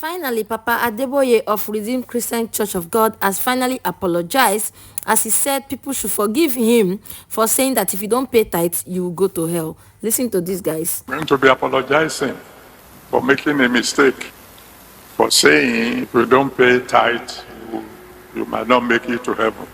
Finally, Papa Adeboye of Redeemed Christian Church of God has finally apologized, as he said people should forgive him for saying that if you don't pay tithes, you will go to hell. Listen to this, guys. I'm going to be apologizing for making a mistake, for saying if you don't pay tithe, you might not make it to heaven.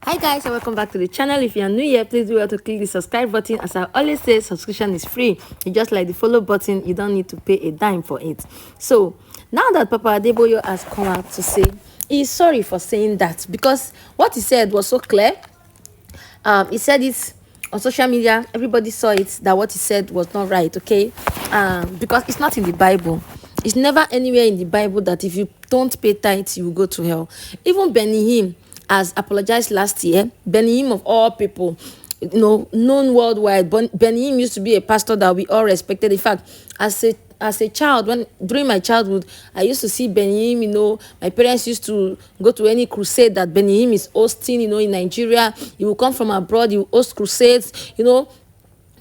Hi guys, and welcome back to the channel. If you are new here, please do well to click the subscribe button. As I always say, subscription is free. You just like the follow button, you don't need to pay a dime for it. So now that Papa Adeboye has come out to say he's sorry for saying that, because what he said was so clear. He said it on social media, everybody saw it, that what he said was not right, okay? Because it's not in the Bible. It's never anywhere in the Bible that if you don't pay tithes, you will go to hell. Even Benny Hinn has apologized last year. Benny Hinn, of all people, known worldwide. Benny Hinn used to be a pastor that we all respected. In fact, as a child, during my childhood, I used to see Benny Hinn. My parents used to go to any crusade that Benny Hinn is hosting, in Nigeria. He will come from abroad, he will host crusades,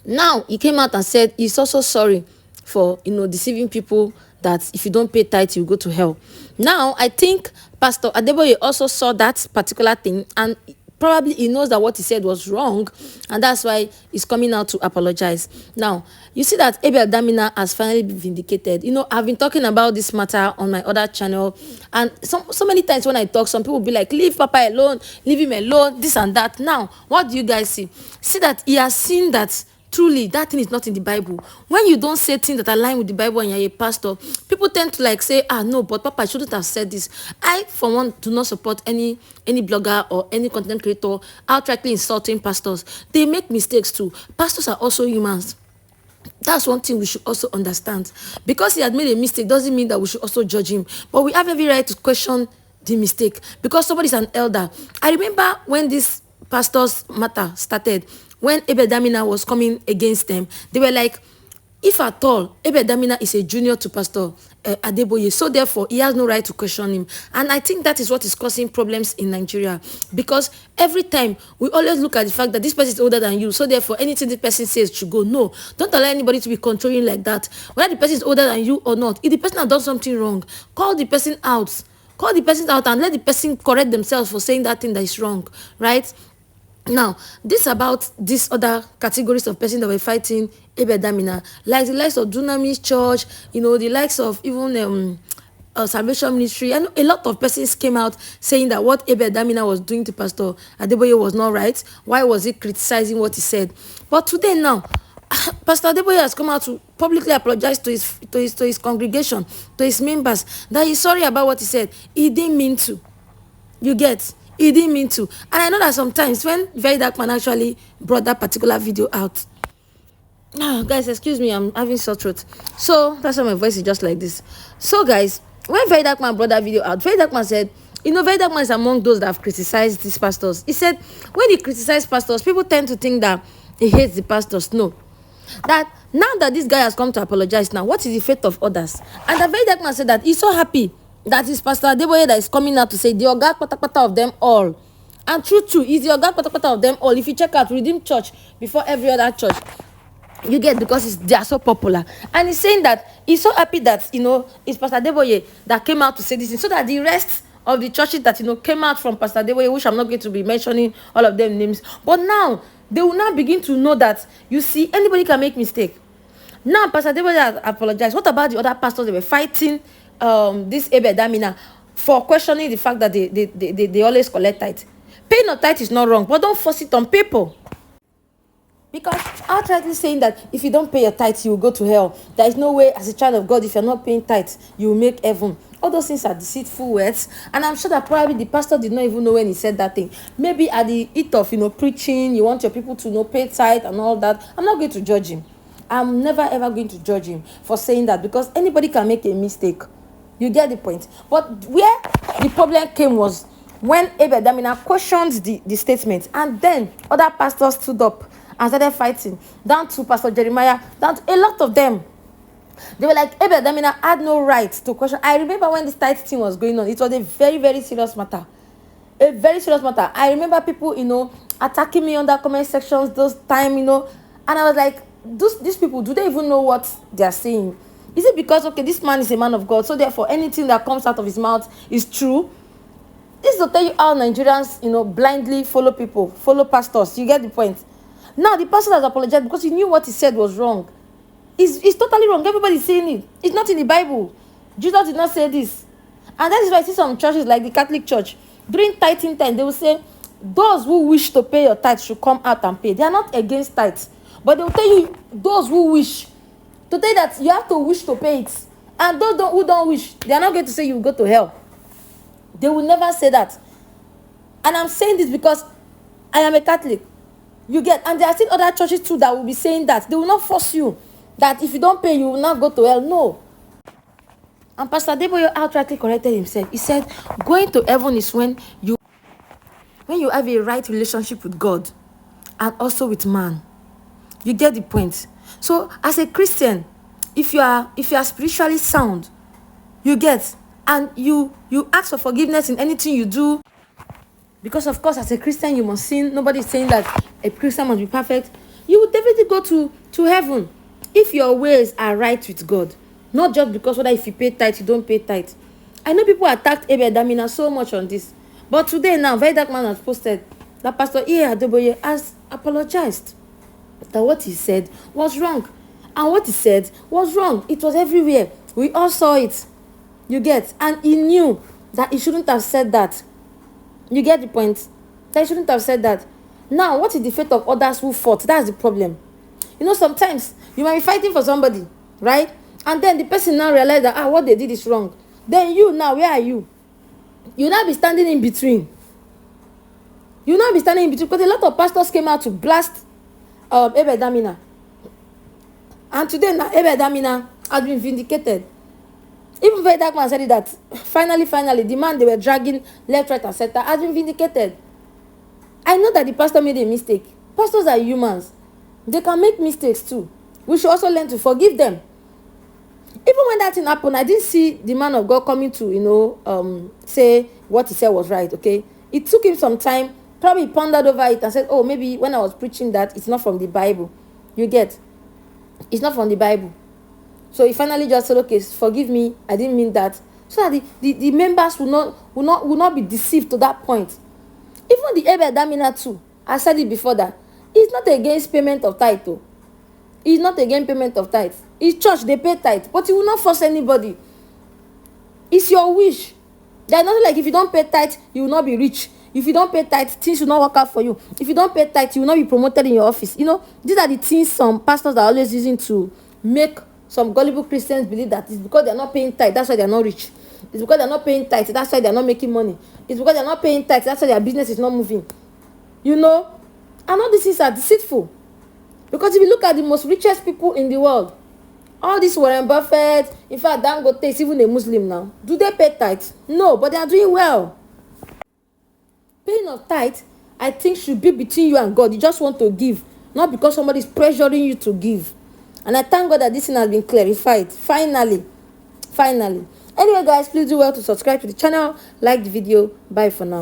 Now, he came out and said he's also sorry for, deceiving people, that if you don't pay tithe, you go to hell. Now, I think Pastor Adeboye also saw that particular thing, and probably he knows that what he said was wrong, and that's why he's coming out to apologize. Now, you see that Abel Damina has finally been vindicated. I've been talking about this matter on my other channel, and so many times when I talk, some people be like, leave Papa alone, leave him alone, this and that. Now, what do you guys see? See that he has seen that truly that thing is not in the Bible. When you don't say things that align with the Bible and you're a pastor, people tend to say, no, but Papa, I shouldn't have said this. I, for one, do not support any blogger or any content creator outrightly insulting pastors. They make mistakes too. Pastors are also humans. That's one thing we should also understand. Because he had made a mistake doesn't mean that we should also judge him. But we have every right to question the mistake, because somebody's an elder. I remember when this pastor's matter started, when Abel Damina was coming against them, they were like, if at all, Abel Damina is a junior to Pastor Adeboye, so therefore he has no right to question him. And I think that is what is causing problems in Nigeria, because every time we always look at the fact that this person is older than you, so therefore anything the person says should go. No, don't allow anybody to be controlling like that. Whether the person is older than you or not, if the person has done something wrong, call the person out. Call the person out and let the person correct themselves for saying that thing that is wrong, right? Now, this about these other categories of persons that were fighting Abel Damina, like the likes of Dunamis Church, the likes of even Salvation Ministry, and a lot of persons came out saying that what Abel Damina was doing to Pastor Adeboye was not right. Why was he criticizing what he said? But today now, Pastor Adeboye has come out to publicly apologize to his congregation, to his members, that he's sorry about what he said. He didn't mean to. You get? He didn't mean to. And I know that sometimes when Very Dark Man actually brought that particular video out, guys, excuse me, I'm having sore throat. So that's why my voice is just like this. So guys, when Very Dark Man brought that video out, Very Dark Man said, Very Dark Man is among those that have criticized these pastors. He said, when he criticizes pastors, people tend to think that he hates the pastors. No. That now that this guy has come to apologize now, what is the fate of others? And the Very Dark Man said that he's so happy that is Pastor Adeboye that is coming out to say the Oga Patapata of them all. And true, is the Oga Patapata of them all. If you check out Redeemed Church before every other church, you get, because they are so popular. And he's saying that he's so happy that, it's Pastor Adeboye that came out to say this, so that the rest of the churches that, came out from Pastor Adeboye, which I'm not going to be mentioning all of them names, but now, they will now begin to know that, you see, anybody can make mistake. Now, Pastor Adeboye has apologized. What about the other pastors that were fighting this Abel Damina for questioning the fact that they always collect tithe? Paying of tithe is not wrong, but don't force it on people. Because outrightly saying that if you don't pay your tithe, you will go to hell. There is no way, as a child of God, if you're not paying tithe, you will make heaven. All those things are deceitful words. And I'm sure that probably the pastor did not even know when he said that thing. Maybe at the heat of, preaching, you want your people to pay tithe and all that. I'm not going to judge him. I'm never ever going to judge him for saying that, because anybody can make a mistake. You get the point. But where the problem came was when Abel Damina questioned the statement, and then other pastors stood up and started fighting, down to Pastor Jeremiah, down to a lot of them. They were like, Abel Damina had no right to question. I remember when this tithe thing was going on, it was a very, very serious matter. A very serious matter. I remember people, attacking me on the comment sections those time, and I was like, these people, do they even know what they are saying? Is it because, okay, this man is a man of God, so therefore anything that comes out of his mouth is true? This is to tell you how Nigerians, blindly follow people, follow pastors. You get the point? Now, the pastor has apologized because he knew what he said was wrong. It's totally wrong. Everybody's saying it. It's not in the Bible. Jesus did not say this. And that is why I see some churches like the Catholic Church, during tithing time, they will say, those who wish to pay your tithe should come out and pay. They are not against tithes. But they will tell you, those who wish, to tell you that you have to wish to pay it. And those who don't wish, they are not going to say you will go to hell. They will never say that. And I'm saying this because I am a Catholic. You get, and there are still other churches too that will be saying that. They will not force you that if you don't pay, you will not go to hell. No. And Pastor Adeboye outrightly corrected himself. He said, going to heaven is when you have a right relationship with God and also with man. You get the point. So as a Christian, if you are spiritually sound, you get, and you ask for forgiveness in anything you do, because of course as a Christian you must sin. Nobody is saying that a Christian must be perfect. You will definitely go to heaven if your ways are right with God. Not just because whether if you pay tithe, you don't pay tithe. I know people attacked Abel Damina so much on this. But today now, Very Dark Man has posted that Pastor Adeboye has apologized. That what he said was wrong. And what he said was wrong. It was everywhere. We all saw it. You get? And he knew that he shouldn't have said that. You get the point? That he shouldn't have said that. Now, what is the fate of others who fought? That's the problem. Sometimes you might be fighting for somebody, right? And then the person now realizes that, what they did is wrong. Then you now, where are you? You now be standing in between. You now be standing in between because a lot of pastors came out to blast Abel Damina. And today now, Abel Damina has been vindicated. Even Very Dark Man said it that finally, the man they were dragging left, right, and center has been vindicated. I know that the pastor made a mistake. Pastors are humans. They can make mistakes too. We should also learn to forgive them. Even when that thing happened, I didn't see the man of God coming to, say what he said was right, okay? It took him some time. Probably pondered over it and said, maybe when I was preaching that, it's not from the Bible. You get? It's not from the Bible. So he finally just said, okay, forgive me, I didn't mean that. So that the members will not be deceived to that point. Even the Abel Damina too, I said it before that, he's not against payment of tithe though. He's not against payment of tithe. His church, they pay tithe, but he will not force anybody. It's your wish. There's nothing like if you don't pay tithe, you will not be rich. If you don't pay tithe, things will not work out for you. If you don't pay tithe, you will not be promoted in your office. These are the things some pastors are always using to make some gullible Christians believe that it's because they're not paying tithe, that's why they're not rich. It's because they're not paying tithe, that's why they're not making money. It's because they're not paying tithe, that's why their business is not moving. And all these things are deceitful. Because if you look at the most richest people in the world, all these Warren Buffett, in fact, Dangote is even a Muslim now. Do they pay tithe? No, but they are doing well. Paying of tithe, I think, should be between you and God. You just want to give, not because somebody is pressuring you to give. And I thank God that this thing has been clarified. Finally. Anyway, guys, please do well to subscribe to the channel, like the video. Bye for now.